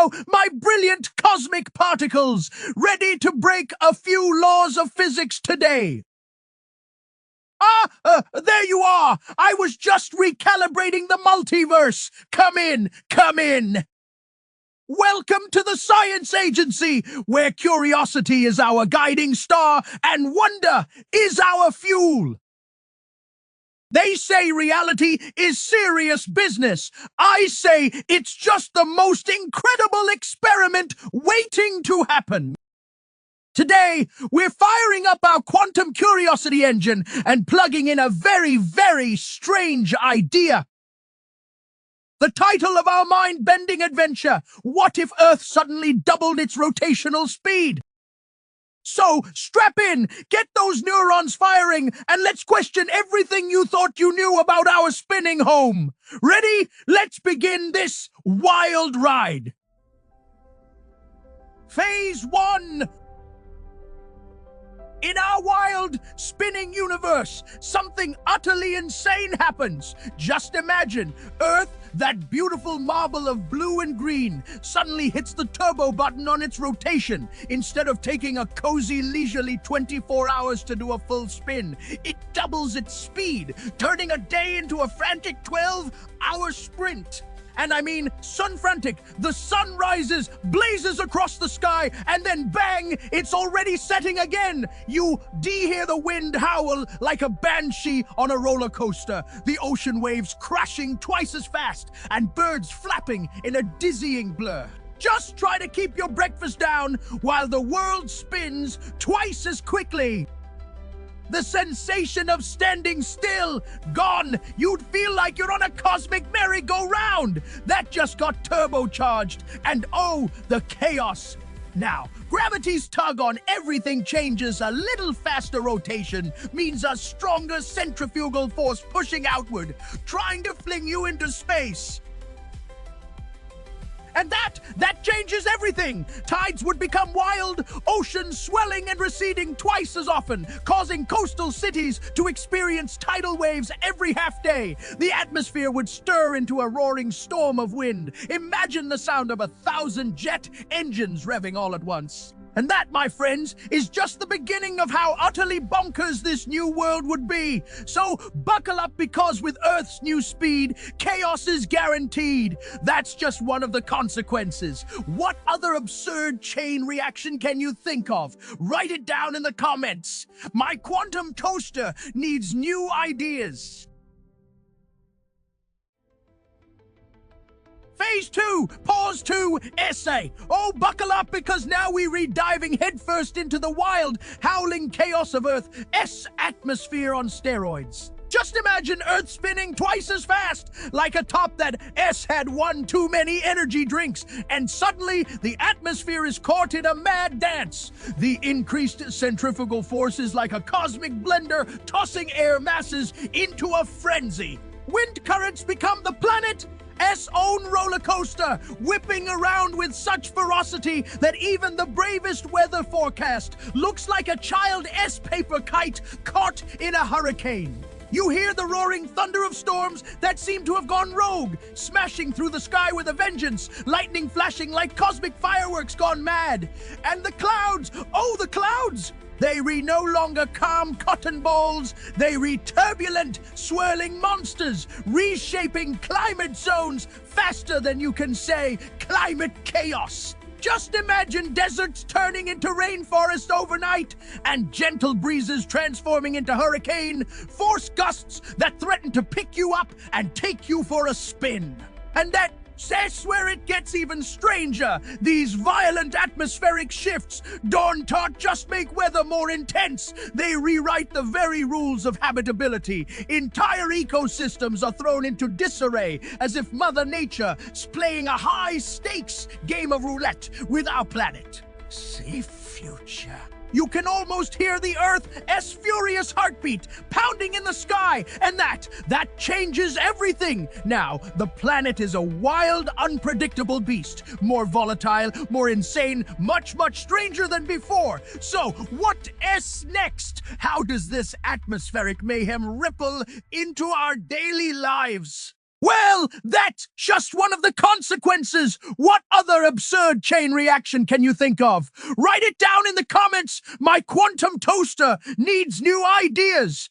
now, my brilliant cosmic particles, ready to break a few laws of physics today. There you are! I was just recalibrating the multiverse! Come in, come in! Welcome to the Science Agency, where curiosity is our guiding star and wonder is our fuel. They say reality is serious business. I say it's just the most incredible experiment waiting to happen. Today, we're firing up our quantum curiosity engine and plugging in a very, very strange idea. The title of our mind-bending adventure, What If Earth Suddenly Doubled Its Rotational Speed? So, strap in, get those neurons firing, and let's question everything you thought you knew about our spinning home. Ready? Let's begin this wild ride. Phase 1. In our wild, spinning universe, something utterly insane happens. Just imagine, Earth, that beautiful marble of blue and green, suddenly hits the turbo button on its rotation. Instead of taking a cozy, leisurely 24 hours to do a full spin, it doubles its speed, turning a day into a frantic 12-hour sprint. And I mean sun-frantic. The sun rises, blazes across the sky, and then bang, it's already setting again. You hear the wind howl like a banshee on a roller coaster, the ocean waves crashing twice as fast, and birds flapping in a dizzying blur. Just try to keep your breakfast down while the world spins twice as quickly. The sensation of standing still, gone. You'd feel like you're on a cosmic merry-go-round. That just got turbocharged. And oh, the chaos. Now, gravity's tug on everything changes. A little faster rotation means a stronger centrifugal force pushing outward, trying to fling you into space. And that changes everything. Tides would become wild, oceans swelling and receding twice as often, causing coastal cities to experience tidal waves every half day. The atmosphere would stir into a roaring storm of wind. Imagine the sound of 1,000 jet engines revving all at once. And that, my friends, is just the beginning of how utterly bonkers this new world would be. So buckle up, because with Earth's new speed, chaos is guaranteed. That's just one of the consequences. What other absurd chain reaction can you think of? Write it down in the comments. My quantum toaster needs new ideas. Phase 2, Pause 2, Essay. Oh, buckle up, because now we read diving headfirst into the wild, howling chaos of Earth's atmosphere on steroids. Just imagine Earth spinning twice as fast, like a top that S had one too many energy drinks, and suddenly the atmosphere is caught in a mad dance. The increased centrifugal force is like a cosmic blender tossing air masses into a frenzy. Wind currents become the planet's own roller coaster, whipping around with such ferocity that even the bravest weather forecast looks like a child's paper kite caught in a hurricane. You hear the roaring thunder of storms that seem to have gone rogue, smashing through the sky with a vengeance, lightning flashing like cosmic fireworks gone mad. And the clouds, oh, the clouds! They read no longer calm cotton balls, they read turbulent, swirling monsters, reshaping climate zones faster than you can say climate chaos. Just imagine deserts turning into rainforests overnight, and gentle breezes transforming into hurricane force gusts that threaten to pick you up and take you for a spin. And that's where it gets even stranger. These violent atmospheric shifts don't just make weather more intense. They rewrite the very rules of habitability. Entire ecosystems are thrown into disarray, as if Mother Nature is playing a high-stakes game of roulette with our planet. Safe future. You can almost hear the Earth's furious heartbeat pounding in the sky, and that changes everything. Now, the planet is a wild, unpredictable beast, more volatile, more insane, much, much stranger than before. So, what's next? How does this atmospheric mayhem ripple into our daily lives? Well, that's just one of the consequences. What other absurd chain reaction can you think of? Write it down in the comments. My quantum toaster needs new ideas.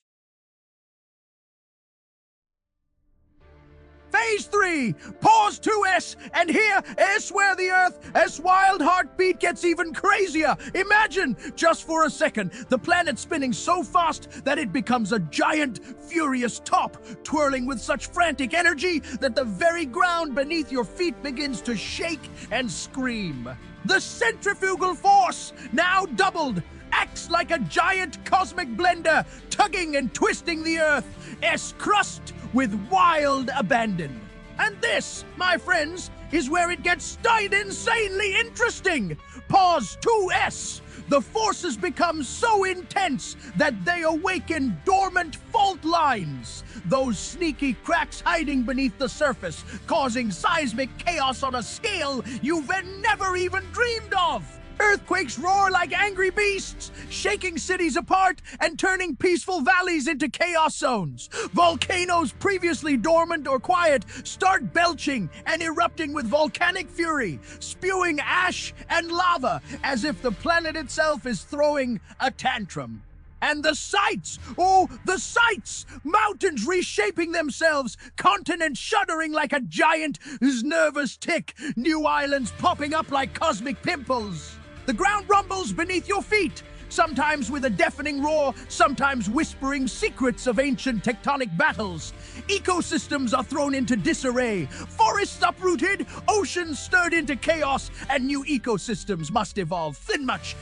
Phase 3, pause 2S, and here is where the Earth's wild heartbeat gets even crazier. Imagine, just for a second, the planet spinning so fast that it becomes a giant, furious top, twirling with such frantic energy that the very ground beneath your feet begins to shake and scream. The centrifugal force, now doubled, acts like a giant cosmic blender, tugging and twisting the Earth's crust with wild abandon. And this, my friends, is where it gets insanely interesting. Pause 2S. The forces become so intense that they awaken dormant fault lines. Those sneaky cracks hiding beneath the surface, causing seismic chaos on a scale you've never even dreamed of. Earthquakes roar like angry beasts, shaking cities apart and turning peaceful valleys into chaos zones. Volcanoes previously dormant or quiet start belching and erupting with volcanic fury, spewing ash and lava as if the planet itself is throwing a tantrum. And the sights, oh, the sights! Mountains reshaping themselves, continents shuddering like a giant nervous tick, new islands popping up like cosmic pimples. The ground rumbles beneath your feet, sometimes with a deafening roar, sometimes whispering secrets of ancient tectonic battles. Ecosystems are thrown into disarray, forests uprooted, oceans stirred into chaos, and new ecosystems must evolve much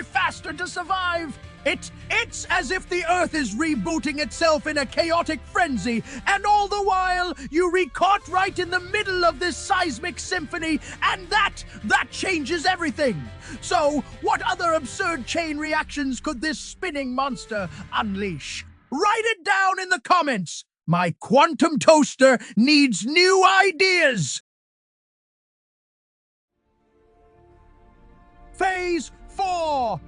faster to survive. It's as if the Earth is rebooting itself in a chaotic frenzy, and all the while, you caught right in the middle of this seismic symphony, and that changes everything. So, what other absurd chain reactions could this spinning monster unleash? Write it down in the comments. My quantum toaster needs new ideas. Phase 4.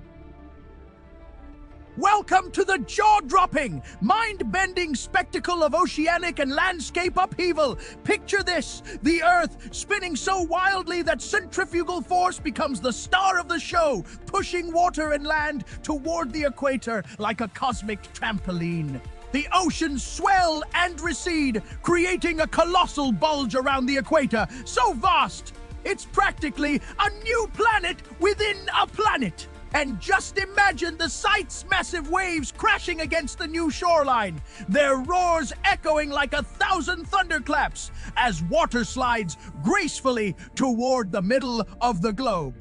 Welcome to the jaw-dropping, mind-bending spectacle of oceanic and landscape upheaval. Picture this, the Earth spinning so wildly that centrifugal force becomes the star of the show, pushing water and land toward the equator like a cosmic trampoline. The oceans swell and recede, creating a colossal bulge around the equator, so vast, it's practically a new planet within a planet. And just imagine the sight's massive waves crashing against the new shoreline, their roars echoing like 1,000 thunderclaps as water slides gracefully toward the middle of the globe.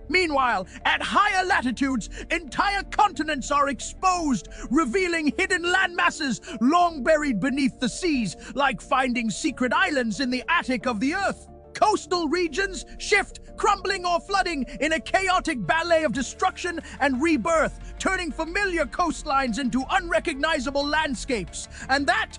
Meanwhile, at higher latitudes, entire continents are exposed, revealing hidden landmasses long buried beneath the seas, like finding secret islands in the attic of the Earth. Coastal regions shift, crumbling or flooding in a chaotic ballet of destruction and rebirth, turning familiar coastlines into unrecognizable landscapes. And that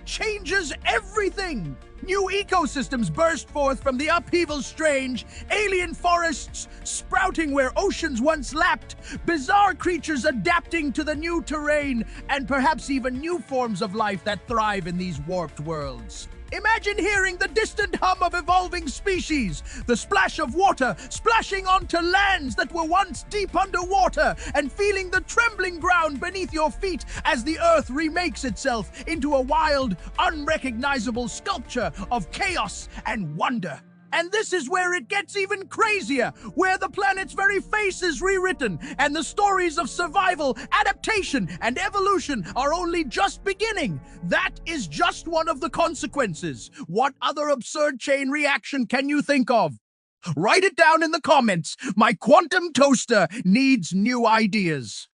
changes everything. New ecosystems burst forth from the upheaval's strange, alien forests sprouting where oceans once lapped, bizarre creatures adapting to the new terrain, and perhaps even new forms of life that thrive in these warped worlds. Imagine hearing the distant hum of evolving species, the splash of water splashing onto lands that were once deep underwater, and feeling the trembling ground beneath your feet as the Earth remakes itself into a wild, unrecognizable sculpture of chaos and wonder. And this is where it gets even crazier, where the planet's very face is rewritten, and the stories of survival, adaptation, and evolution are only just beginning. That is just one of the consequences. What other absurd chain reaction can you think of? Write it down in the comments. My quantum toaster needs new ideas.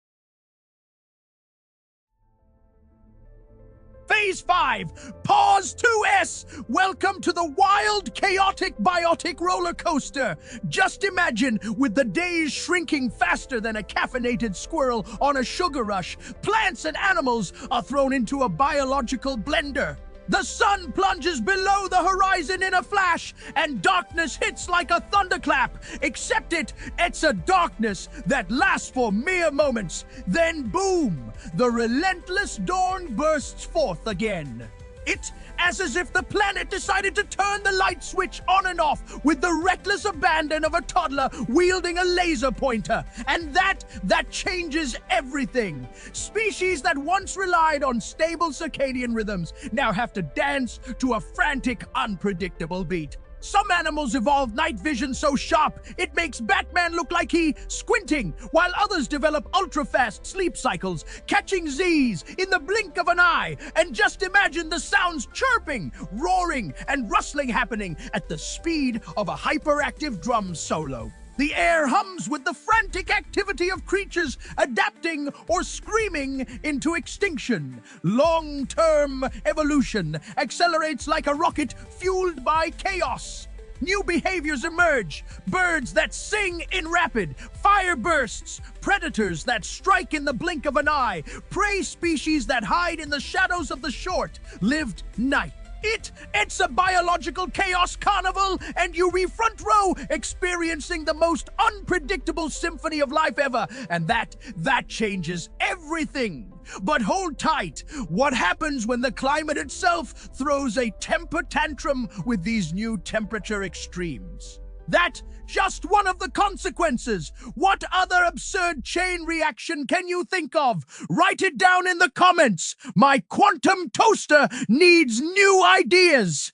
Phase 5, pause 2S. Welcome to the wild, chaotic, biotic roller coaster. Just imagine, with the days shrinking faster than a caffeinated squirrel on a sugar rush, plants and animals are thrown into a biological blender. The sun plunges below the horizon in a flash, and darkness hits like a thunderclap, except it's a darkness that lasts for mere moments. Then boom, the relentless dawn bursts forth again. It's as if the planet decided to turn the light switch on and off with the reckless abandon of a toddler wielding a laser pointer. And that changes everything. Species that once relied on stable circadian rhythms now have to dance to a frantic, unpredictable beat. Some animals evolved night vision so sharp it makes Batman look like he's squinting, while others develop ultra-fast sleep cycles, catching Z's in the blink of an eye. And just imagine the sounds chirping, roaring, and rustling happening at the speed of a hyperactive drum solo. The air hums with the frantic activity of creatures adapting or screaming into extinction. Long-term evolution accelerates like a rocket fueled by chaos. New behaviors emerge: birds that sing in rapid fire bursts, predators that strike in the blink of an eye, prey species that hide in the shadows of the short-lived night. It's a biological chaos carnival, and you be front row experiencing the most unpredictable symphony of life ever, and that changes everything. But hold tight. What happens when the climate itself throws a temper tantrum with these new temperature extremes? That's just one of the consequences. What other absurd chain reaction can you think of? Write it down in the comments. My quantum toaster needs new ideas.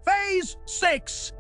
Phase 6.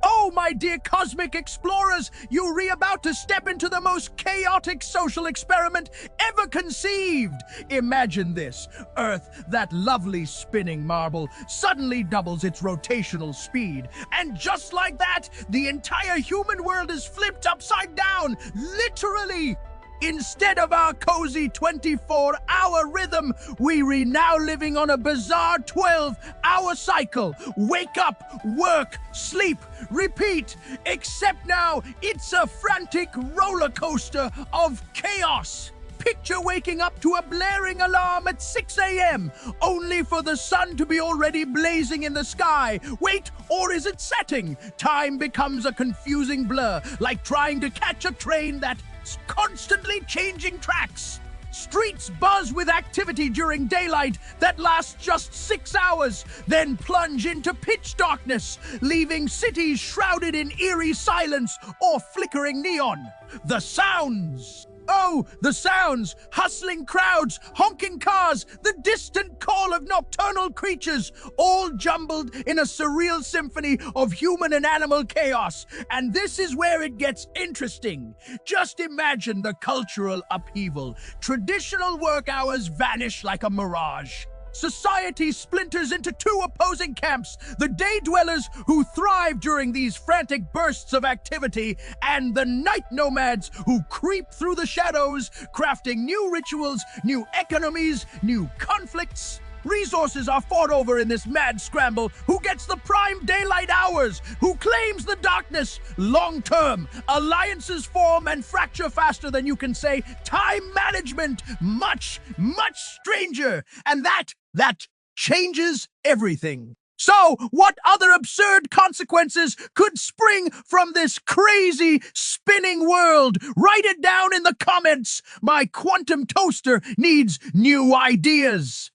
Oh, my dear cosmic explorers, you're about to step into the most chaotic social experiment ever conceived. Imagine this. Earth, that lovely spinning marble, suddenly doubles its rotational speed. And just like that, the entire human world is flipped upside down, literally. Instead of our cozy 24-hour rhythm, we're now living on a bizarre 12-hour cycle. Wake up, work, sleep, repeat. Except now, it's a frantic roller coaster of chaos. Picture waking up to a blaring alarm at 6 a.m., only for the sun to be already blazing in the sky. Wait, or is it setting? Time becomes a confusing blur, like trying to catch a train that's constantly changing tracks. Streets buzz with activity during daylight that lasts just 6 hours, then plunge into pitch darkness, leaving cities shrouded in eerie silence or flickering neon. The sounds! Oh, the sounds! Hustling crowds, honking cars, the distant call of nocturnal creatures, all jumbled in a surreal symphony of human and animal chaos. And this is where it gets interesting. Just imagine the cultural upheaval. Traditional work hours vanish like a mirage. Society splinters into two opposing camps: the day dwellers who thrive during these frantic bursts of activity, and the night nomads who creep through the shadows, crafting new rituals, new economies, new conflicts. Resources are fought over in this mad scramble. Who gets the prime daylight hours? Who claims the darkness? Long-term, alliances form and fracture faster than you can say. Time management, much stranger. And that changes everything. So, what other absurd consequences could spring from this crazy, spinning world? Write it down in the comments. My quantum toaster needs new ideas.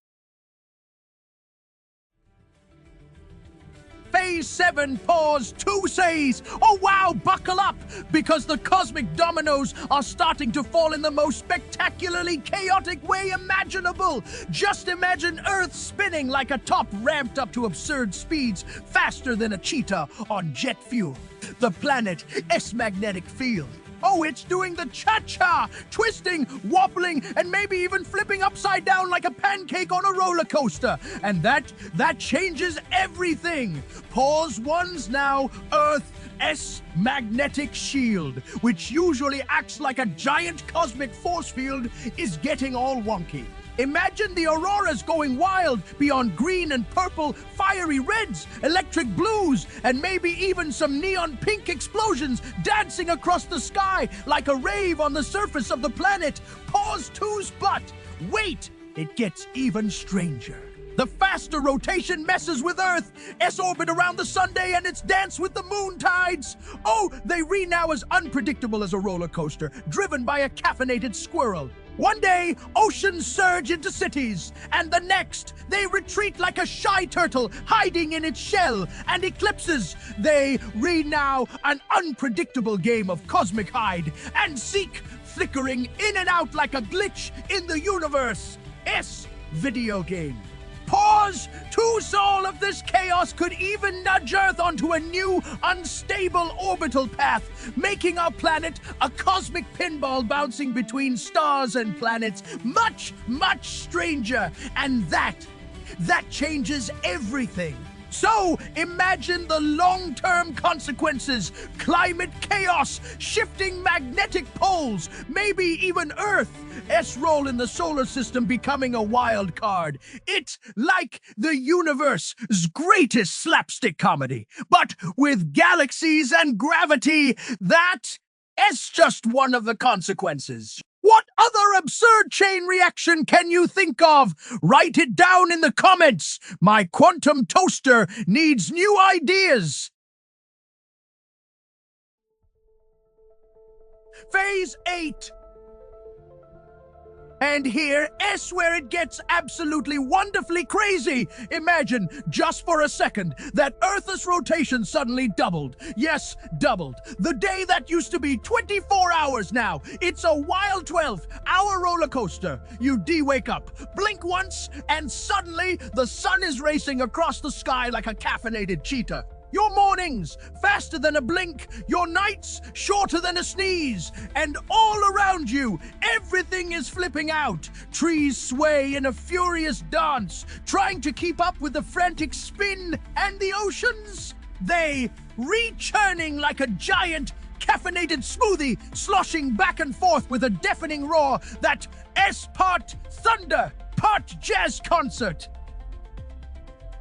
Phase 7, pause 2 says, oh wow, buckle up, because the cosmic dominoes are starting to fall in the most spectacularly chaotic way imaginable. Just imagine Earth spinning like a top ramped up to absurd speeds, faster than a cheetah on jet fuel. The planet's magnetic field. Oh, it's doing the cha-cha, twisting, wobbling, and maybe even flipping upside down like a pancake on a roller coaster. And that changes everything. Pause 1's now Earth's magnetic shield, which usually acts like a giant cosmic force field, is getting all wonky. Imagine the auroras going wild beyond green and purple, fiery reds, electric blues, and maybe even some neon pink explosions dancing across the sky like a rave on the surface of the planet. Pause 2's but wait, it gets even stranger. The faster rotation messes with Earth's orbit around the Sunday and its dance with the moon tides. Oh, they read now as unpredictable as a roller coaster, driven by a caffeinated squirrel. One day, oceans surge into cities, and the next, they retreat like a shy turtle hiding in its shell, and eclipses. They read now an unpredictable game of cosmic hide and seek, flickering in and out like a glitch in the universe. Video game. Pause! Too all of this chaos could even nudge Earth onto a new, unstable orbital path, making our planet a cosmic pinball bouncing between stars and planets, much, much stranger. And that changes everything. So imagine the long-term consequences: climate chaos, shifting magnetic poles, maybe even Earth's role in the solar system becoming a wild card. It's like the universe's greatest slapstick comedy, but with galaxies and gravity. That's just one of the consequences. What other absurd chain reaction can you think of? Write it down in the comments. My quantum toaster needs new ideas. Phase 8. And here is where it gets absolutely wonderfully crazy. Imagine, just for a second, that Earth's rotation suddenly doubled. Yes, doubled. The day that used to be 24 hours now. It's a wild 12-hour roller coaster. You wake up, blink once, and suddenly the sun is racing across the sky like a caffeinated cheetah. Your mornings, faster than a blink, your nights, shorter than a sneeze, and all around you, everything is flipping out. Trees sway in a furious dance, trying to keep up with the frantic spin, and the oceans, they re-churning like a giant caffeinated smoothie, sloshing back and forth with a deafening roar that is part thunder, part jazz concert.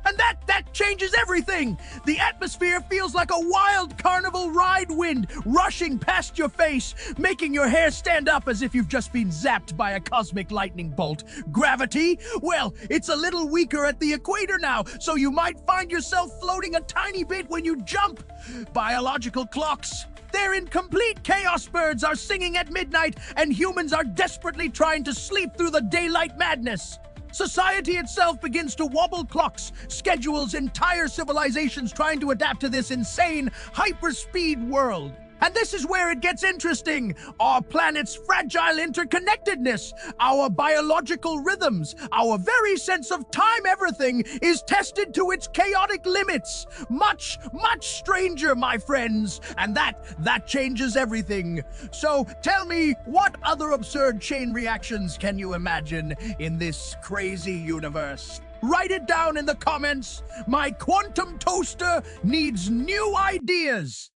And that changes everything. The atmosphere feels like a wild carnival ride wind rushing past your face, making your hair stand up as if you've just been zapped by a cosmic lightning bolt. Gravity? Well, it's a little weaker at the equator now, so you might find yourself floating a tiny bit when you jump. Biological clocks. They're in complete chaos. Birds are singing at midnight, and humans are desperately trying to sleep through the daylight madness. Society itself begins to wobble. Clocks, schedules, entire civilizations trying to adapt to this insane, hyperspeed world. And this is where it gets interesting. Our planet's fragile interconnectedness, our biological rhythms, our very sense of time, everything is tested to its chaotic limits. Much, much stranger, my friends. And that changes everything. So tell me, what other absurd chain reactions can you imagine in this crazy universe? Write it down in the comments. My quantum toaster needs new ideas.